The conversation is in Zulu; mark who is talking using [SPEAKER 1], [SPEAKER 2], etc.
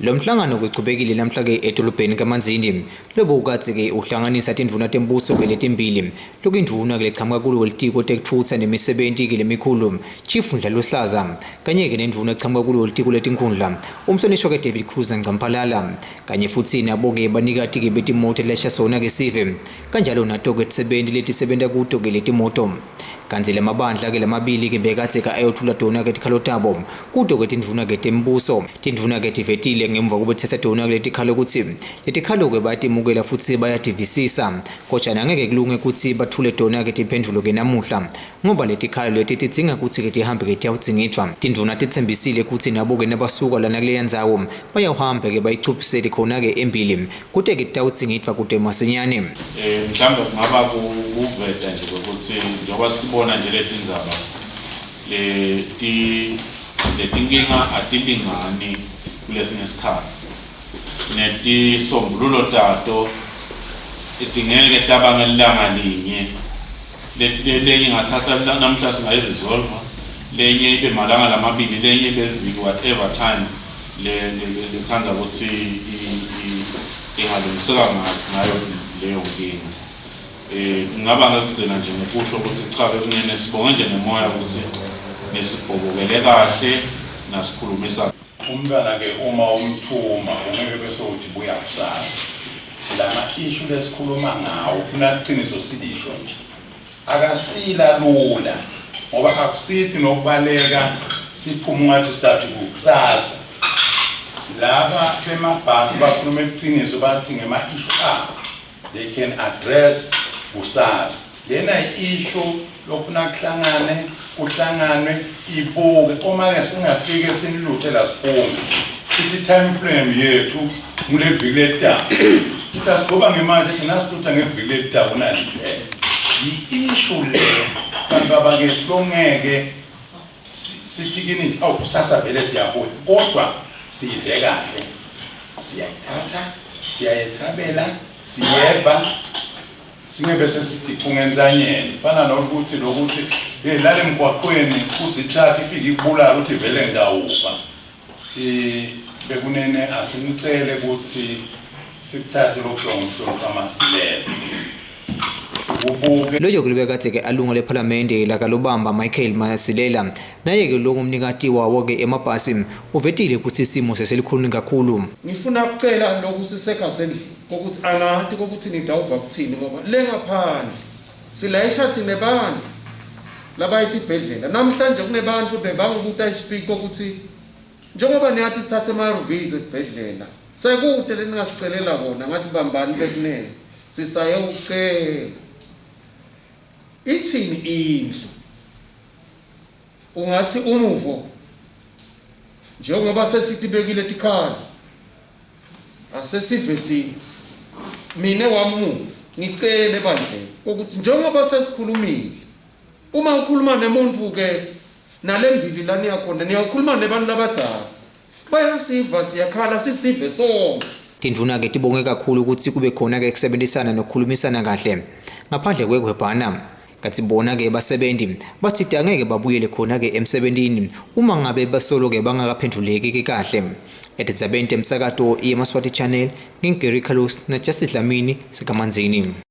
[SPEAKER 1] Lo mhlangano kuqhubekile namhla ke edolobheni kaManzini lobo ukatsi ke uhlanganisa tindvuna tembuso ke letimbili lokindvuna ke lechamka kulo litiko tekutfutsa nemisebenti ke lemikhulu Chief Ndlaluhlaza kanye ke nendvuna echamka kulo litiko letinkhundla umhlonishwa ke David Cruz Ngamphalala kanye futhi nabo ke banikati ke betimoto lesha sona ke sive kanjalo nato ke tisebenti letisebenta kuto ke letimoto kanti lemabandla ke lamabili ke bekatse ka ayothula dona ke tikhalo tabo kuto ke tindvuna ke tembuso tindvuna ke tivetile ngemva kokuthetha dona ke letikhalo ukuthi letikhalo ke bayatimukela futhi bayativisisa kodwa angeke kulunge ukuthi bathule dona ke tiphendulo ke namuhla ngoba letikhalo leti tidzinga ukuthi ke tihambe ke tiyawudzingidwa tindvuna tithembisile ukuthi nabo ke nabasuka lana kuleya ndzawo bayawuhambe ke bayichuphisele khona ke embili kute ke tiyawudzingidwa kude masinyane
[SPEAKER 2] mhlawumbe kungaba kuveta nje ukuthi njengoba sibona nje letindzaba letinkinga atilingani kulesinye isikhathi netisombululo tato itingeke tabangelanga linye lenye ngathatha namhla singayiresolve lenye ibe malanga lamabili lenye ibe viki whatever time lekhanza ukuthi ingalungiseka ngayo leyo nkinga ngaba ngakugcina nje ngokusho ukuthi cha bekunene sibonge nje nemoya ukuthi nesibhokele kahle nasikhulumisa
[SPEAKER 3] umntwana ke uma umthuma ungeke bese uthi buya kusasa lama issue lesikhuluma ngawo ufuna iqiniso silisho nje akasila lula ngoba akusithi nokubaleka siphuma ungathi start kusasa laba bemabhasi bakhuluma iqiniso bathi ngema issue they can address kusasa lena issue lokufuna kuhlanganwe ibuke uma ke singafike siniluthe la siphume sithi time frame yethu ngule viki letaba sigoba ngemali sinasitutha ngeviki letaba unani i-issue le kanti abake longeke sisikini kusasa vele siyabuya kodwa siyive kahle siyayithatha siyayethabela siyeva singebe sesidiphungenzanyeni fana nokuthi lokuthi lale mgwaqweni usitruck ifike ikubulala uthi vele ngawufa bekunene asinicele ukuthi sithathe lokudonga amasilele
[SPEAKER 1] loyo kulibekade ke alunga leParliament la kalobamba Michael Masilela naye ke lokumnikati wawo ke emabhasi uvetile ukuthi isimo seselikhulu kakhulu
[SPEAKER 4] ngifuna ukucela lokusisekatheni ukuthi angathi ukuthi nidawuva kuthini ngoba lengaphandle silayisha thina abantu labayithi ibhedlela namhlanje kunebantu bebanga ukuthi ayispeak ukuthi njengoba niyathi sithathe ama reviews ebhedlela sekude leningasicelela kona ngathi bambani bekunene sisaye ucela ithini indlu ungathi umuvo njengoba sesitibekile tikhalo asesivesini mina wamu ngicele bandle ukuthi njengoba sesikhulumile uma ukhuluma nemuntu ke nalembili lani yakhona niyakhuluma nebantu labadzala bayasiva siyakhala sisive sonke
[SPEAKER 1] tindvuna ke tibonge kakhulu ukuthi kube khona ke kusebenzisana nokukhulumisana kahle ngaphandle kwegwebhana katsibona ke basebenzi bathi angeke babuyele khona ke emsebentini uma ngabe basolo ke bangakaphenduleki ke kahle eTzabente emsakato yeMaswati Channel ngingeri Carlos na Justice Dlamini sikaManzini.